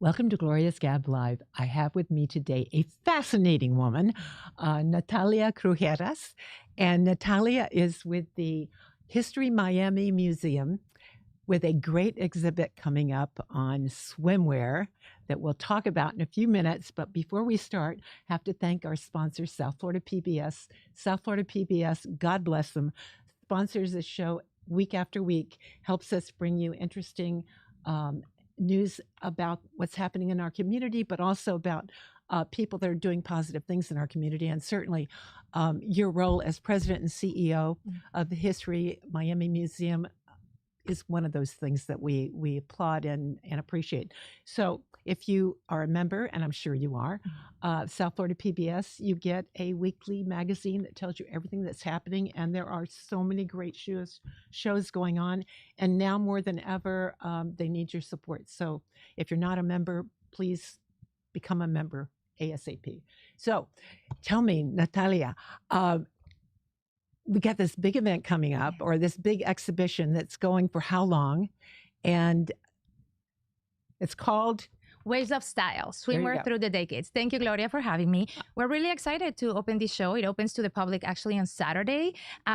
Welcome to Gloria's Gab Live. I have with me today a fascinating woman, Natalia Crujeiras. And Natalia is with the History Miami Museum with a great exhibit coming up on swimwear that we'll talk about in a few minutes. But before we start, I have to thank our sponsor, South Florida PBS. South Florida PBS, God bless them, sponsors this show week after week, helps us bring you interesting news about what's happening in our community, but also about people that are doing positive things in our community. And certainly your role as president and CEO of the History Miami Museum is one of those things that we applaud and appreciate. So if you are a member, and I'm sure you are, South Florida PBS, you get a weekly magazine that tells you everything that's happening. And there are so many great shows going on. And now more than ever, they need your support. So if you're not a member, please become a member ASAP. So tell me, Natalia, we got this big event coming up, or this big exhibition that's going for how long? And it's called Waves of Style, Swimwear Through the Decades. Thank you, Gloria, for having me. We're really excited to open this show. It opens to the public actually on Saturday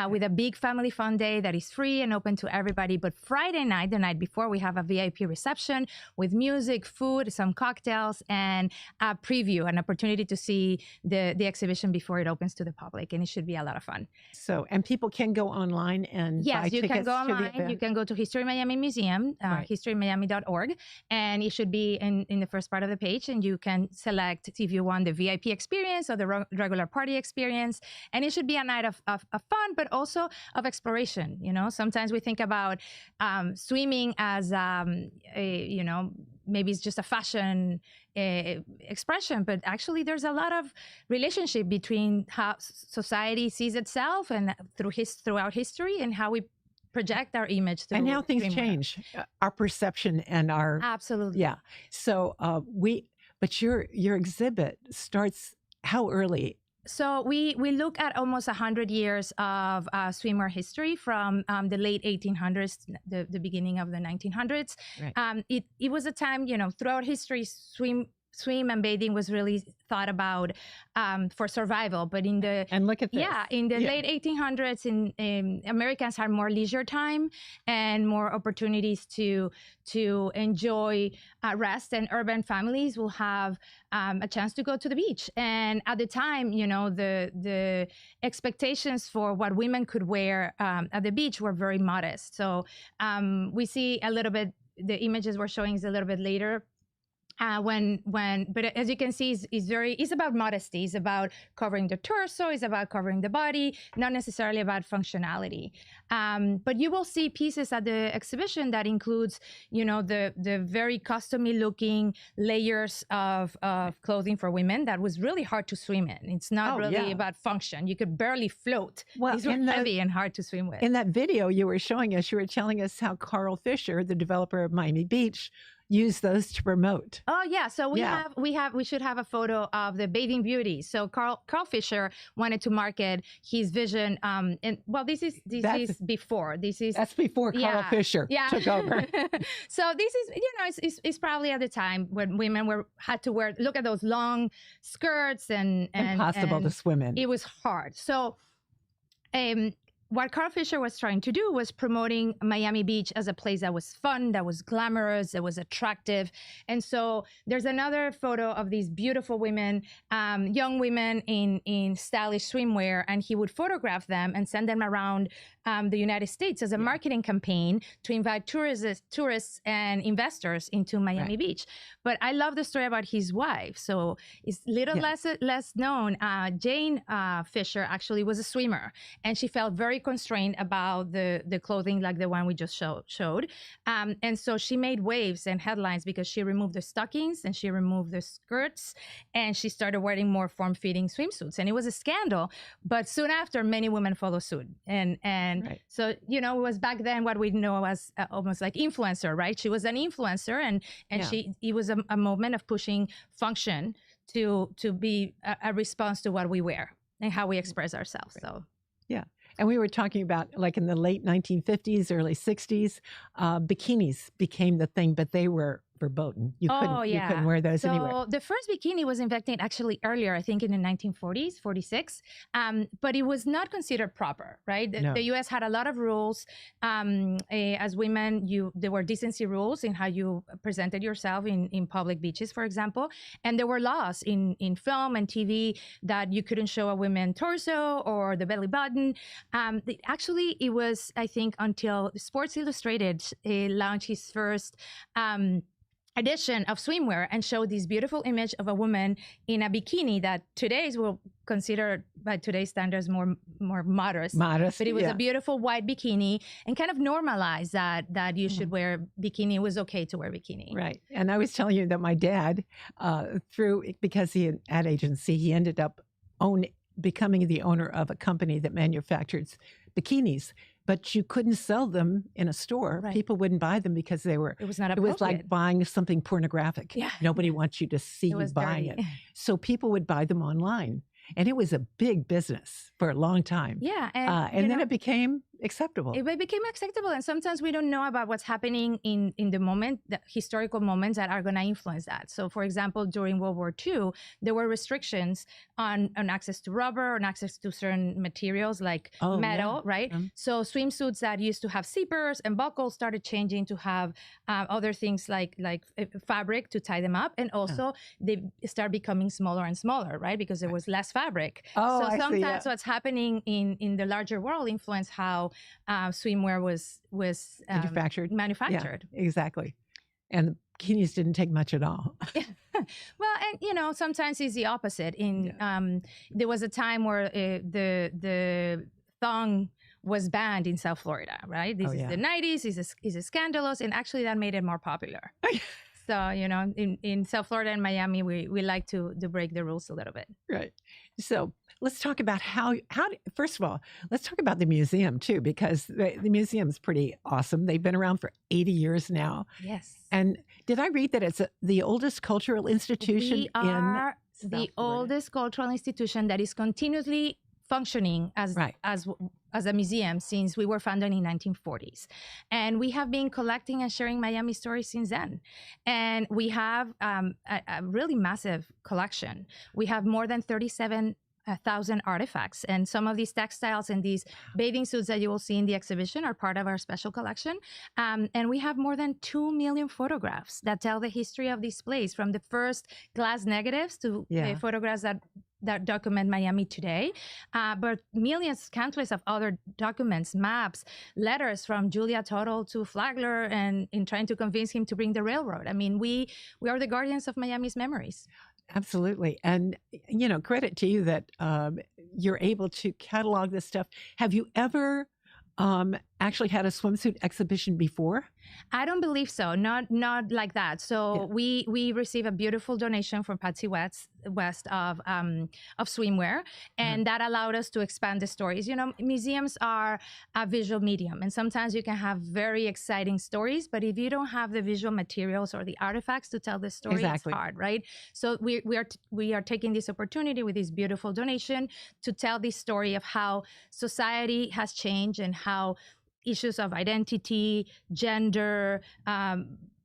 with a big family fun day that is free and open to everybody. But Friday night, the night before, we have a VIP reception with music, food, some cocktails, and a preview, an opportunity to see the exhibition before it opens to the public. And it should be a lot of fun. So, and people can go online and buy tickets. Yes, you can go online. You can go to History Miami Museum, historymiami.org, and it should be in the first part of the page, and you can select if you want the VIP experience or the regular party experience. And it should be a night of fun, but also of exploration. You know, sometimes we think about swimming as maybe it's just a fashion expression, but actually there's a lot of relationship between how society sees itself and throughout history, and how we project our image through and how things swimwear. change our perception and our Absolutely. Yeah. So but your exhibit starts how early? So we look at almost 100 years of swimwear history from the late 1800s, the beginning of the 1900s. Right. It was a time, throughout history, swim and bathing was really thought about for survival. But and look at this. In the late 1800s, Americans had more leisure time and more opportunities to enjoy rest, and urban families will have a chance to go to the beach. And at the time, the expectations for what women could wear at the beach were very modest. So we see a little bit, the images we're showing is a little bit later. But as you can see, it's about modesty. It's about covering the torso. It's about covering the body, not necessarily about functionality. But you will see pieces at the exhibition that includes, the very customly looking layers of clothing for women that was really hard to swim in. It's not really about function. You could barely float. Well, these were heavy and hard to swim with. In that video you were showing us, you were telling us how Carl Fisher, the developer of Miami Beach, use those to promote. Oh yeah, so we should have a photo of the bathing beauty. So Carl Fisher wanted to market his vision. This is before. That's before Carl Fisher took over. So this is it's probably at the time when women had to look at those long skirts and impossible to swim in. It was hard. So what Carl Fisher was trying to do was promoting Miami Beach as a place that was fun, that was glamorous, that was attractive. And so there's another photo of these beautiful women, young women in stylish swimwear, and he would photograph them and send them around the United States as a marketing campaign to invite tourists and investors into Miami Beach. But I love the story about his wife. So it's less known. Jane Fisher actually was a swimmer, and she felt very constrained about the clothing like the one we just showed. And so she made waves and headlines because she removed the stockings and she removed the skirts, and she started wearing more form-fitting swimsuits. And it was a scandal. But soon after, many women followed suit. So, it was back then what we know as almost like influencer, right? She was an influencer, and it was a moment of pushing function to be a response to what we wear and how we express ourselves. So, yeah. And we were talking about, like, in the late 1950s, early 60s, bikinis became the thing, but they were verboten. You Oh, you couldn't wear those anywhere. So the first bikini was invented actually earlier, I think in the 1940s, 46, but it was not considered proper, right? No. The U.S. had a lot of rules. As women, there were decency rules in how you presented yourself in public beaches, for example. And there were laws in film and TV that you couldn't show a woman's torso or the belly button. Actually, it was, I think, until Sports Illustrated launched his first edition of swimwear and showed this beautiful image of a woman in a bikini that today's will consider by today's standards more modest. But it was a beautiful white bikini and kind of normalized that you should wear bikini. It was okay to wear bikini. Right. And I was telling you that my dad, because he had ad agency, he ended up becoming the owner of a company that manufactures bikinis. But you couldn't sell them in a store. Right. People wouldn't buy them because it was not appropriate. It was like buying something pornographic. Yeah. Nobody wants you to see you buying it. So people would buy them online. And it was a big business for a long time. Yeah. And then it became acceptable. It became acceptable. And sometimes we don't know about what's happening in the moment, the historical moments that are going to influence that. So, for example, during World War II, there were restrictions on access to rubber, on access to certain materials like metal, right? So swimsuits that used to have zippers and buckles started changing to have other things like fabric to tie them up. And also they start becoming smaller and smaller, right? Because there was less fabric. So sometimes what's happening in the larger world influence how swimwear was manufactured. Yeah, exactly. And the bikinis didn't take much at all. Well, and sometimes it's the opposite. There was a time where the thong was banned in South Florida, right? This is the 90s. It's scandalous, and actually that made it more popular. So, in South Florida and Miami, we like to break the rules a little bit. Right. So let's talk about first of all, let's talk about the museum too, because the museum's pretty awesome. They've been around for 80 years now. Yes. And did I read that it's the oldest cultural institution in the oldest cultural institution that is continuously functioning as a museum since we were founded in 1940s. And we have been collecting and sharing Miami stories since then. And we have a really massive collection. We have more than 37,000 artifacts. And some of these textiles and these bathing suits that you will see in the exhibition are part of our special collection. And we have more than 2 million photographs that tell the history of this place, from the first glass negatives to photographs that document Miami today, but millions, countless of other documents, maps, letters from Julia Tuttle to Flagler, and in trying to convince him to bring the railroad. I mean, we are the guardians of Miami's memories. Absolutely. And, credit to you that you're able to catalog this stuff. Have you ever actually had a swimsuit exhibition before? I don't believe so. Not like that. So we receive a beautiful donation from Patsy West of swimwear, and that allowed us to expand the stories. Museums are a visual medium, and sometimes you can have very exciting stories, but if you don't have the visual materials or the artifacts to tell the story, it's hard, right? So we are taking this opportunity with this beautiful donation to tell this story of how society has changed and how issues of identity, gender,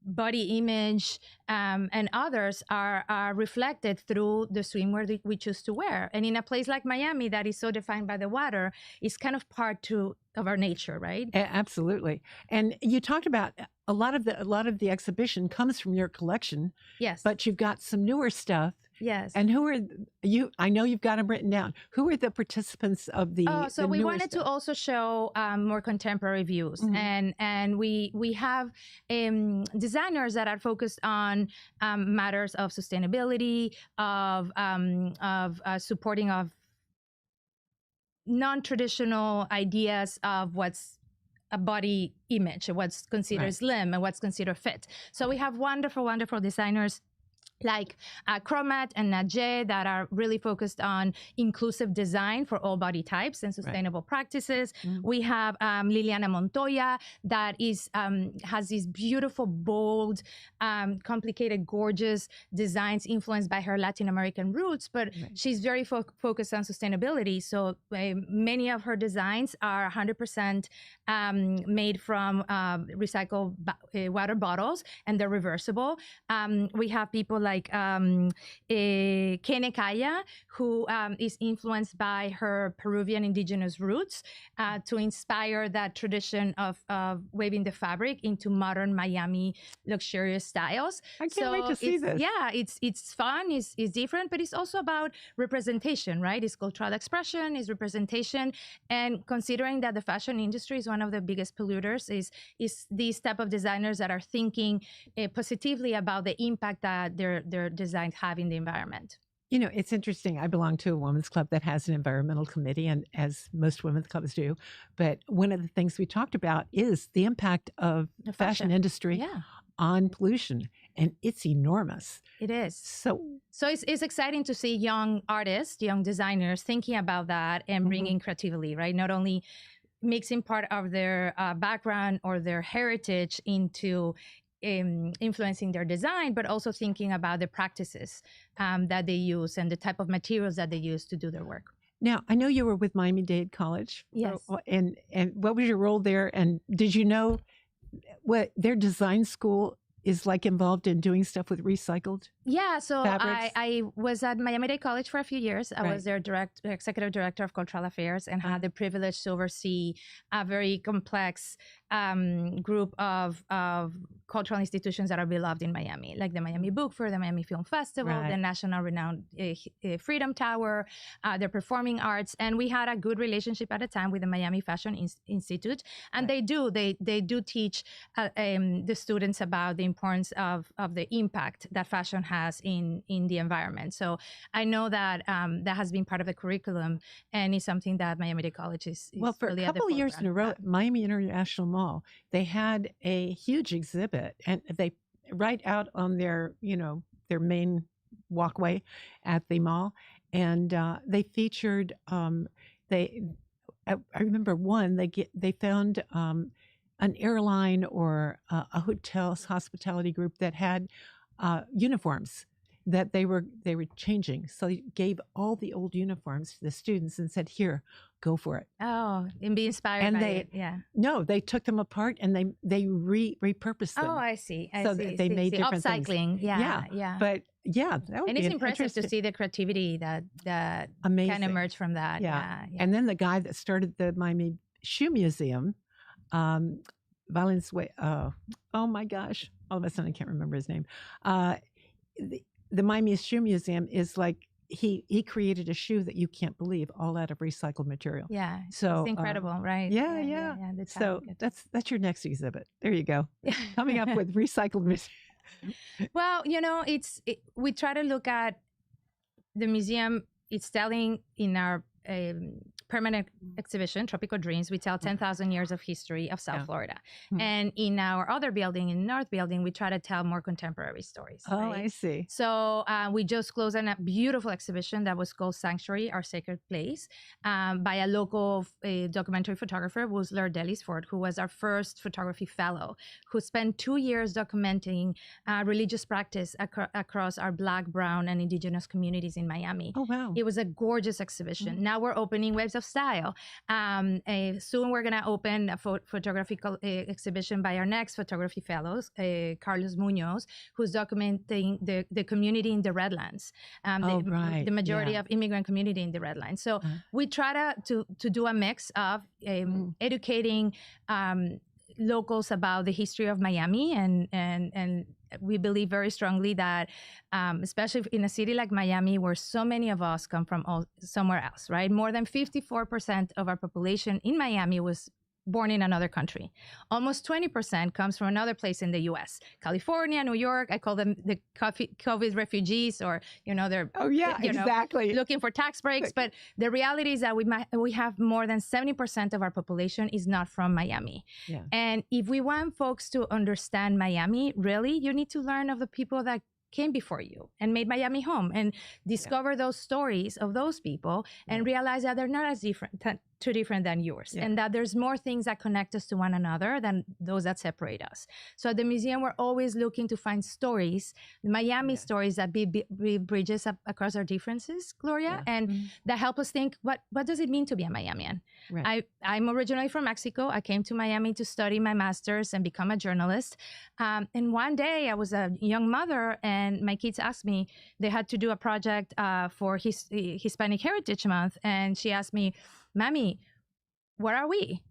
body image, and others are reflected through the swimwear that we choose to wear. And in a place like Miami that is so defined by the water, it's kind of part of our nature, right? Absolutely. And you talked about a lot of the exhibition comes from your collection. Yes. But you've got some newer stuff. Yes. And who are you? I know you've got them written down. Who are the participants of the? So we wanted to also show more contemporary views, and we have designers that are focused on matters of sustainability, of supporting of non-traditional ideas of what's a body image, what's considered slim and what's considered fit. So we have wonderful, wonderful designers like Chromat and Najee that are really focused on inclusive design for all body types and sustainable practices. We have Liliana Montoya that is has these beautiful, bold, complicated, gorgeous designs influenced by her Latin American roots, but she's very focused on sustainability. So many of her designs are 100% made from recycled water bottles, and they're reversible. We have people like Kene Kaya, who is influenced by her Peruvian indigenous roots to inspire that tradition of waving the fabric into modern Miami luxurious styles. I can't wait to see this. Yeah, it's fun, it's different, but it's also about representation, right? It's cultural expression, it's representation, and considering that the fashion industry is one of the biggest polluters, is these type of designers that are thinking positively about the impact that their designs have in the environment. You know, it's interesting. I belong to a women's club that has an environmental committee, and as most women's clubs do. But one of the things we talked about is the impact of the fashion industry on pollution, and it's enormous. It is. So it's exciting to see young artists, young designers thinking about that and bringing creativity, right? Not only mixing part of their background or their heritage into influencing their design, but also thinking about the practices that they use and the type of materials that they use to do their work. Now, I know you were with Miami-Dade College. Yes. And what was your role there? And did you know what their design school is like involved in doing stuff with recycled? Yeah, so fabrics? I was at Miami-Dade College for a few years. I was their executive director of cultural affairs and had the privilege to oversee a very complex group of cultural institutions that are beloved in Miami, like the Miami Book Fair, the Miami Film Festival, the national renowned Freedom Tower, the performing arts. And we had a good relationship at the time with the Miami Fashion Institute. And they do teach the students about the importance of the impact that fashion has in the environment. So I know that that has been part of the curriculum, and it's something that Miami-Dade College is well, for really a couple of years in a row, Miami International Mall, they had a huge exhibit, and they right out on their their main walkway at the mall, and they featured I remember one they found an airline or a hotel's hospitality group that had uniforms that they were changing. So they gave all the old uniforms to the students and said, "Here, go for it." Oh, and be inspired by it. Yeah. No, they took them apart and they repurposed them. Oh, I see. They made different upcycling. things. Yeah. But that would and be it's impressive to see the creativity that amazing. Can emerge from that. Yeah. And then the guy that started the Miami Shoe Museum, Valenzuela. Oh my gosh! All of a sudden, I can't remember his name. The Miami Shoe Museum is like he created a shoe that you can't believe, all out of recycled material. Yeah, so it's incredible, right? Yeah. So that's your next exhibit. There you go. Coming up with recycled material. Well, we try to look at the museum. It's telling in our permanent exhibition, Tropical Dreams, we tell 10,000 years of history of South Florida. And in our other building, in North Building, we try to tell more contemporary stories. Oh, right? I see. So we just closed a beautiful exhibition that was called Sanctuary, Our Sacred Place, by a local documentary photographer, Wuzler Delisford, who was our first photography fellow, who spent 2 years documenting religious practice across our Black, Brown, and Indigenous communities in Miami. Oh, wow. It was a gorgeous exhibition. Now we're opening Waves of Style. Soon we're going to open a photographical exhibition by our next photography fellows, Carlos Munoz, who's documenting the community in the Redlands, the majority of immigrant community in the Redlands. So we try to do a mix of educating locals about the history of Miami, and we believe very strongly that, especially in a city like Miami, where so many of us come from somewhere else, right? More than 54% of our population in Miami was born in another country. Almost 20% comes from another place in the U.S. California, New York. I call them the COVID refugees, or they're exactly looking for tax breaks. But the reality is that we have more than 70% of our population is not from Miami. Yeah. And if we want folks to understand Miami, really, you need to learn of the people that came before you and made Miami home, and discover those stories of those people and realize that they're not as too different than yours, and that there's more things that connect us to one another than those that separate us. So at the museum, we're always looking to find stories, Miami stories that be bridges across our differences, Gloria, and that help us think, what does it mean to be a Miamian? Right. I'm originally from Mexico. I came to Miami to study my master's and become a journalist. And one day I was a young mother, and my kids asked me, they had to do a project for Hispanic Heritage Month. And she asked me, Mommy, where are we?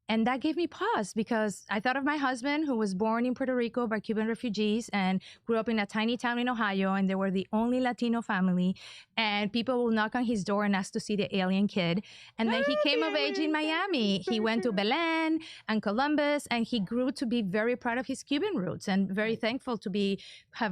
And that gave me pause, because I thought of my husband, who was born in Puerto Rico by Cuban refugees and grew up in a tiny town in Ohio, and they were the only Latino family. And people will knock on his door and ask to see the alien kid. And then he came of age in Miami. He went to Belen and Columbus, and he grew to be very proud of his Cuban roots and very thankful to be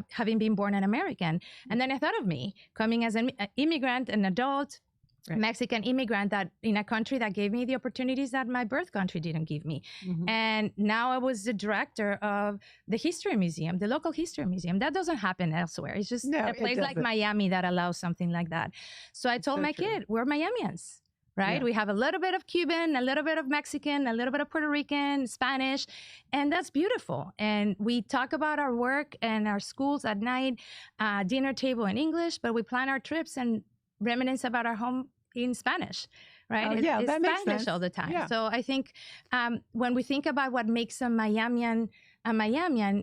having been born an American. And then I thought of me coming as an immigrant, an adult, Mexican immigrant, that in a country that gave me the opportunities that my birth country didn't give me. And now I was the director of the History Museum, the local History Museum. That doesn't happen elsewhere. It's just a place like Miami that allows something like that. So I told my kid, we're Miamians, right? We have a little bit of Cuban, a little bit of Mexican, a little bit of Puerto Rican, Spanish, and that's beautiful. And we talk about our work and our schools at night, dinner table in English, but we plan our trips and reminisce about our home in Spanish, right? It's that makes Spanish sense. all the time. Yeah. So I think when we think about what makes a Miamian,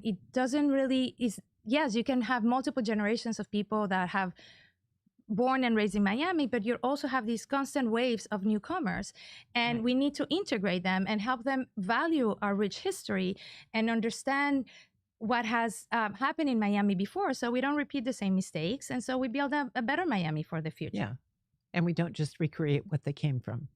it doesn't really yes, you can have multiple generations of people that have born and raised in Miami, but you also have these constant waves of newcomers, and we need to integrate them and help them value our rich history and understand what has happened in Miami before, so we don't repeat the same mistakes, and so we build a better Miami for the future. Yeah, and we don't just recreate what they came from.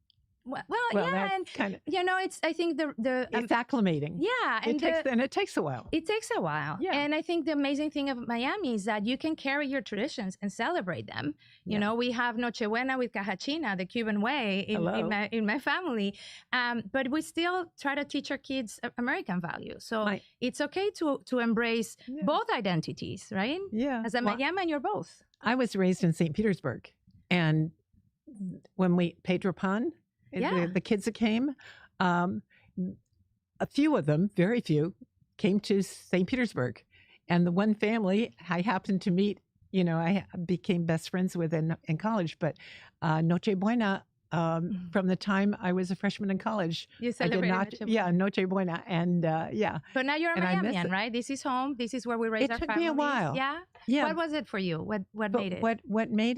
Well, and kind of, I think it's acclimating. Yeah, and it takes a while. It takes a while. Yeah. And I think the amazing thing of Miami is that you can carry your traditions and celebrate them. You know, we have Nochebuena with Cajachina, the Cuban way in my family, but we still try to teach our kids American values. So it's okay to embrace both identities, right? Yeah. As a Miami, you're both. I was raised in St. Petersburg, and when Pedro Pan. The kids that came, a few of them, very few, came to St. Petersburg. And the one family I happened to meet, I became best friends with in college. But Noche Buena, from the time I was a freshman in college, you celebrated Noche Buena. And But now you're a Miamian, right? This is home. This is where we raise our families. It took me a while. Yeah. What was it for you? What made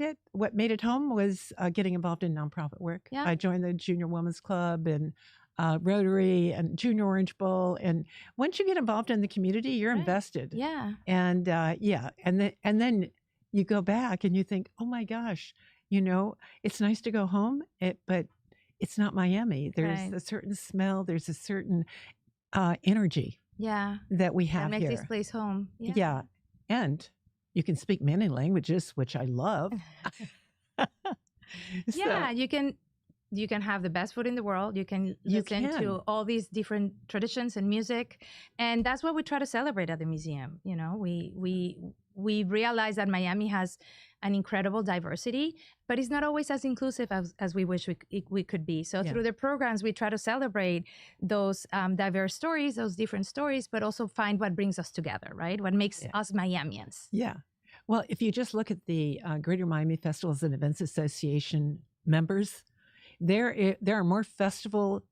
it? What made it home was getting involved in nonprofit work. Yeah. I joined the Junior Women's Club and Rotary and Junior Orange Bowl. And once you get involved in the community, you're invested. Yeah. And and then you go back and you think, oh my gosh, it's nice to go home, but it's not Miami. There's a certain smell. There's a certain energy. That we have that makes here. This place home. Yeah. And you can speak many languages, which I love. Yeah, you can have the best food in the world. You can listen to all these different traditions and music, and that's what we try to celebrate at the museum. We realize that Miami has an incredible diversity, but it's not always as inclusive as we wish we could be. So through the programs, we try to celebrate those diverse stories, those different stories, but also find what brings us together, right? What makes us Miamians. Yeah. Well, if you just look at the Greater Miami Festivals and Events Association members, there are more festival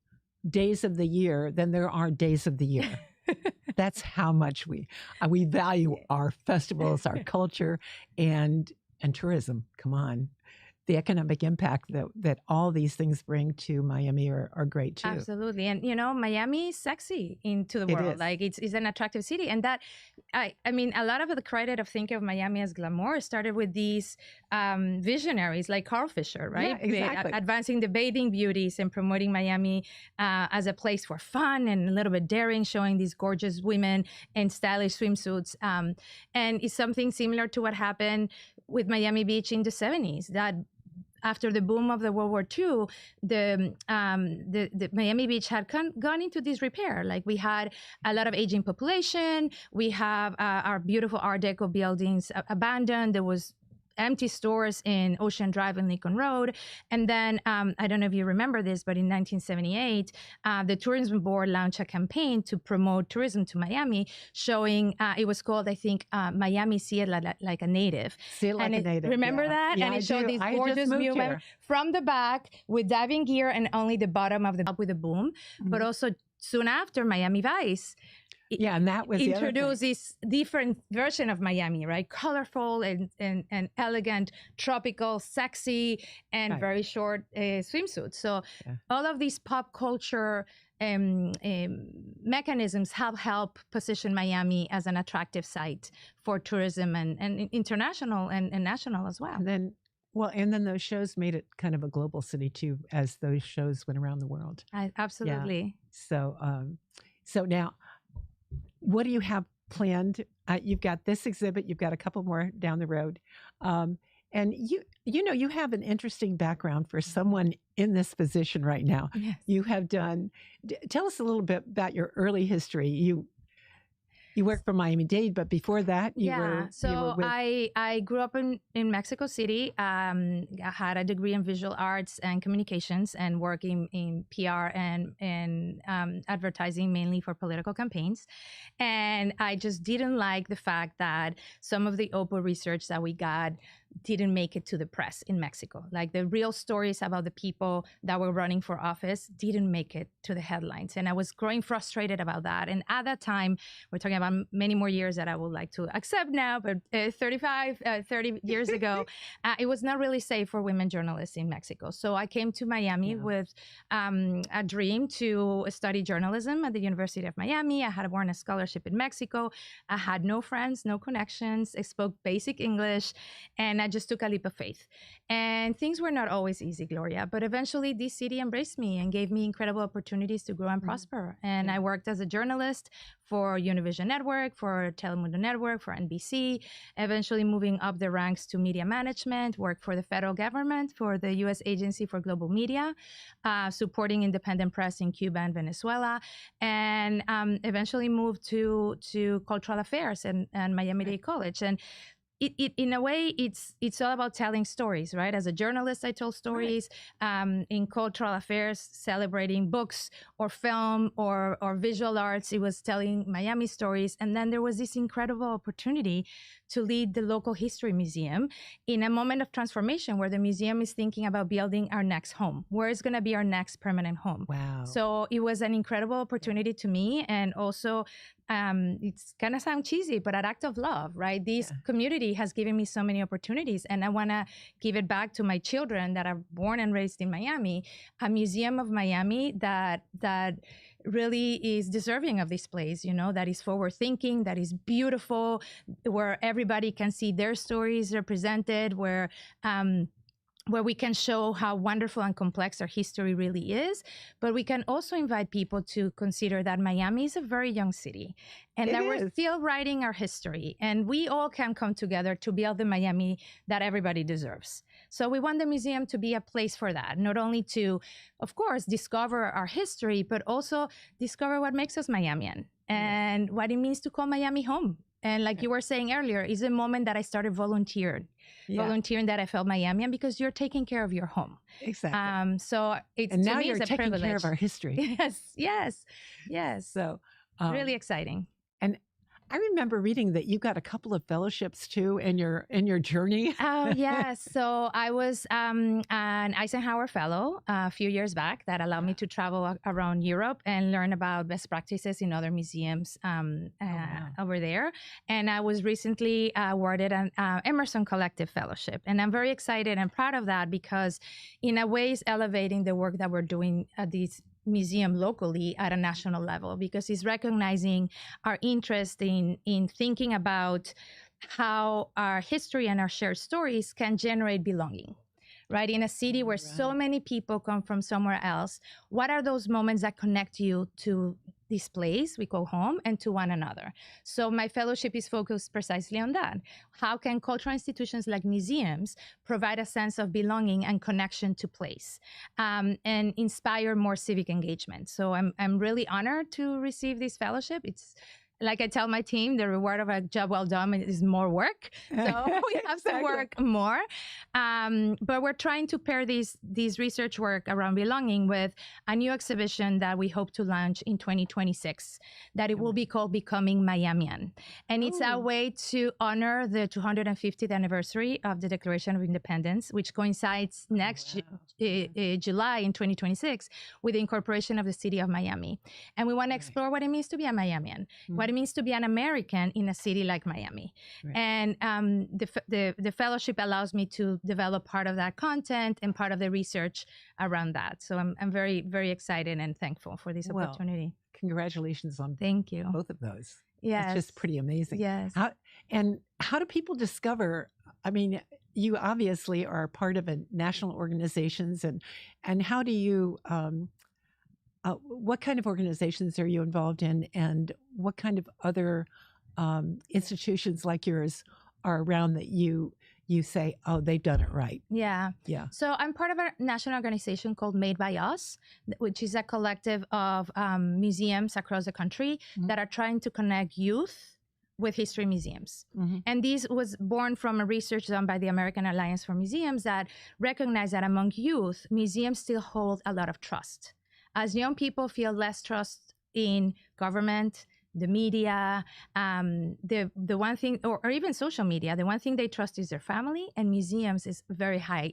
days of the year than there are days of the year. That's how much we value our festivals, our culture, and tourism. Come on. The economic impact that all these things bring to Miami are great too. Absolutely. And Miami is sexy into the world. Like it's an attractive city. And that I mean, a lot of the credit of thinking of Miami as glamour started with these visionaries like Carl Fisher, right? Yeah, exactly. Advancing the bathing beauties and promoting Miami as a place for fun and a little bit daring, showing these gorgeous women in stylish swimsuits. And it's something similar to what happened with Miami Beach in the 70s, that after the boom of the World War II, the Miami Beach had gone into disrepair. Like we had a lot of aging population. We have our beautiful Art Deco buildings abandoned. There was empty stores in Ocean Drive and Lincoln Road. And then, I don't know if you remember this, but in 1978, the Tourism Board launched a campaign to promote tourism to Miami, showing, it was called, I think, Miami See It Like a Native. See It Like a Native. Remember that? Yeah, and it showed these gorgeous views from the back with diving gear and only the bottom of the up with a boom. But also soon after, Miami Vice and that was introduced this different version of Miami, right? Colorful and elegant, tropical, sexy, and very short swimsuits. So all of these pop culture mechanisms have helped position Miami as an attractive site for tourism and international and national as well. And then those shows made it kind of a global city too, as those shows went around the world. Absolutely. Yeah. So now, what do you have planned? You've got this exhibit. You've got a couple more down the road, and you have an interesting background for someone in this position right now. Yes. You have done. Tell us a little bit about your early history. You worked for Miami-Dade, but before that, you were with... I grew up in Mexico City. I had a degree in visual arts and communications and working in PR and advertising, mainly for political campaigns. And I just didn't like the fact that some of the OPA research that we got didn't make it to the press in Mexico. Like the real stories about the people that were running for office didn't make it to the headlines. And I was growing frustrated about that. And at that time, we're talking about many more years that I would like to accept now, but 30 years ago, it was not really safe for women journalists in Mexico. So I came to Miami with a dream to study journalism at the University of Miami. I had won a scholarship in Mexico. I had no friends, no connections. I spoke basic English, and I just took a leap of faith. And things were not always easy, Gloria, but eventually this city embraced me and gave me incredible opportunities to grow and prosper. And I worked as a journalist for Univision Network, for Telemundo Network, for NBC, eventually moving up the ranks to media management, worked for the federal government, for the U.S. Agency for Global Media, supporting independent press in Cuba and Venezuela, and eventually moved to cultural affairs and Miami-Dade College. And in a way, it's all about telling stories, right? As a journalist, I told stories. In cultural affairs, celebrating books or film or visual arts, it was telling Miami stories. And then there was this incredible opportunity to lead the local history museum in a moment of transformation where the museum is thinking about building our next home. Where is going to be our next permanent home? Wow. So it was an incredible opportunity to me, and also it's gonna sound cheesy, but an act of love, right? This community has given me so many opportunities, and I want to give it back to my children that are born and raised in Miami, a museum of Miami that really is deserving of this place, that is forward thinking, that is beautiful, where everybody can see their stories represented, where we can show how wonderful and complex our history really is. But we can also invite people to consider that Miami is a very young city, and that we're still writing our history. And we all can come together to build the Miami that everybody deserves. So we want the museum to be a place for that, not only to, of course, discover our history, but also discover what makes us Miamian and what it means to call Miami home. And like you were saying earlier, is a moment that I started volunteering that I felt Miamian, because you're taking care of your home. Exactly. So it's, and now to me, you're it's a taking privilege. care of our history. Yes. So really exciting. And I remember reading that you got a couple of fellowships too in your journey. Oh, yes. So I was an Eisenhower Fellow a few years back that allowed me to travel around Europe and learn about best practices in other museums over there. And I was recently awarded an Emerson Collective Fellowship. And I'm very excited and proud of that, because in a way it's elevating the work that we're doing at these museum locally at a national level, because it's recognizing our interest in thinking about how our history and our shared stories can generate belonging, right? In a city where so many people come from somewhere else, what are those moments that connect you to this place we call home and to one another. So my fellowship is focused precisely on that. How can cultural institutions like museums provide a sense of belonging and connection to place, and inspire more civic engagement? So I'm really honored to receive this fellowship. It's like I tell my team, the reward of a job well done is more work. So we have to work more. But we're trying to pair these research work around belonging with a new exhibition that we hope to launch in 2026, that it will be called Becoming Miamian. And it's a way to honor the 250th anniversary of the Declaration of Independence, which coincides next July in 2026 with the incorporation of the city of Miami. And we want to explore what it means to be a Miamian, what it means to be an American in a city like Miami. And the fellowship allows me to develop part of that content and part of the research around that. So I'm very, very excited and thankful for this opportunity. Congratulations on Thank you. both of those. Yes. It's just pretty amazing. Yes. How do people discover? I mean, you obviously are part of a national organizations, and how do you what kind of organizations are you involved in, and what kind of other institutions like yours are around that you say, oh, they've done it right? Yeah. So I'm part of a national organization called Made by Us, which is a collective of museums across the country that are trying to connect youth with history museums. And this was born from a research done by the American Alliance for Museums that recognized that among youth, museums still hold a lot of trust. As young people feel less trust in government, the media, the one thing, or even social media, the one thing they trust is their family, and museums is very high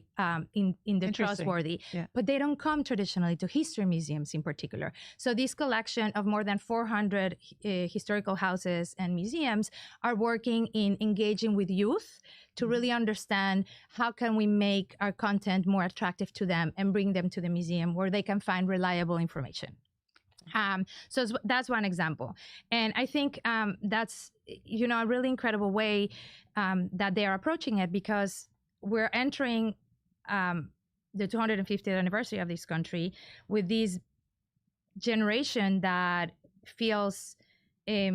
in the trustworthy. But they don't come traditionally to history museums in particular. So this collection of more than 400 historical houses and museums are working in engaging with youth to really understand how can we make our content more attractive to them and bring them to the museum where they can find reliable information. So that's one example. And I think that's, a really incredible way that they are approaching it, because we're entering the 250th anniversary of this country with this generation that feels a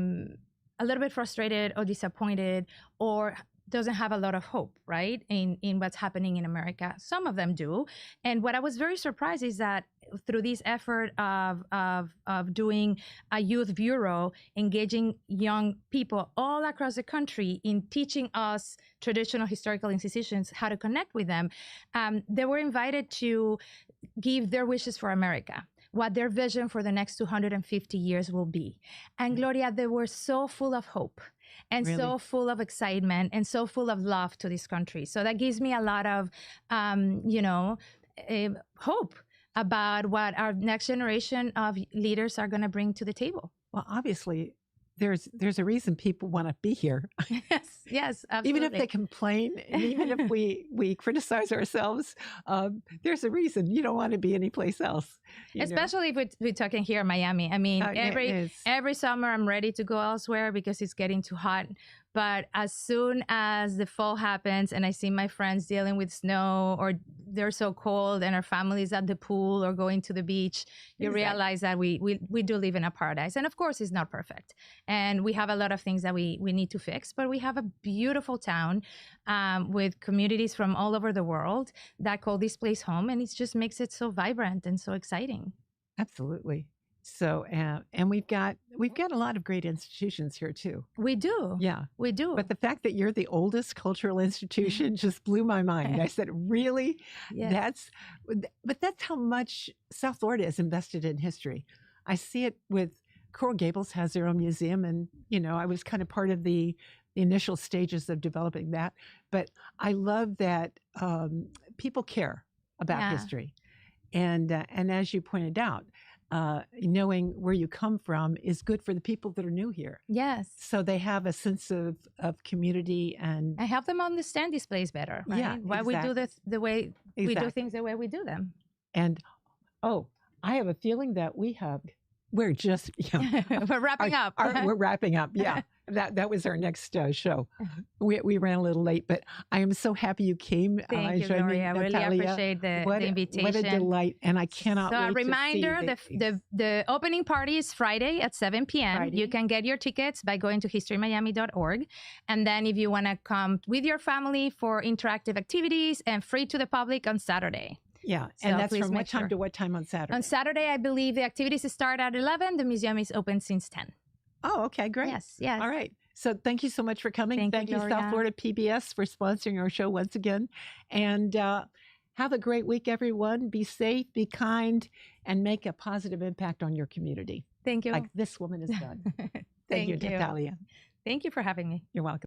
little bit frustrated or disappointed or doesn't have a lot of hope, right, in what's happening in America. Some of them do. And what I was very surprised is that through this effort of doing a youth bureau, engaging young people all across the country in teaching us traditional historical institutions how to connect with them, they were invited to give their wishes for America, what their vision for the next 250 years will be. And Gloria, they were so full of hope and so full of excitement and so full of love to this country. So that gives me a lot of, hope about what our next generation of leaders are going to bring to the table. Well, obviously, there's a reason people want to be here. Yes, absolutely. Even if they complain, and even if we criticize ourselves, there's a reason you don't want to be anyplace else. Especially if we're talking here in Miami. I mean, every summer I'm ready to go elsewhere because it's getting too hot. But as soon as the fall happens and I see my friends dealing with snow, or they're so cold and our family's at the pool or going to the beach, you realize that we do live in a paradise. And of course, it's not perfect. And we have a lot of things that we need to fix, but we have a beautiful town with communities from all over the world that call this place home. And it just makes it so vibrant and so exciting. Absolutely. So, and we've got a lot of great institutions here too. We do. Yeah, we do. But the fact that you're the oldest cultural institution just blew my mind. I said, really? Yes. That's how much South Florida is invested in history. I see it with Coral Gables has their own museum, and I was kind of part of the initial stages of developing that. But I love that people care about history, and as you pointed out, knowing where you come from is good for the people that are new here. Yes. So they have a sense of community and help them understand this place better, right? Yeah, why we do this the way we do things the way we do them. And I have a feeling that we're just we're wrapping up. We're wrapping up. Yeah. That was our next show. We ran a little late, but I am so happy you came. Thank you, joined me, Gloria. I really Natalia. appreciate the invitation. What a delight, and I cannot So wait a reminder, to see the opening party is Friday at 7 p.m. Friday. You can get your tickets by going to historymiami.org. And then if you want to come with your family for interactive activities and free to the public on Saturday. Yeah, So and that's please from make what time sure. to what time on Saturday? On Saturday, I believe the activities start at 11. The museum is open since 10. Oh, okay, great. Yes. All right. So thank you so much for coming. Thank you, South Gloria. Florida PBS, for sponsoring our show once again. And have a great week, everyone. Be safe, be kind, and make a positive impact on your community. Thank you. Like this woman has done. Thank you, Thank you. Natalia. Thank you for having me. You're welcome.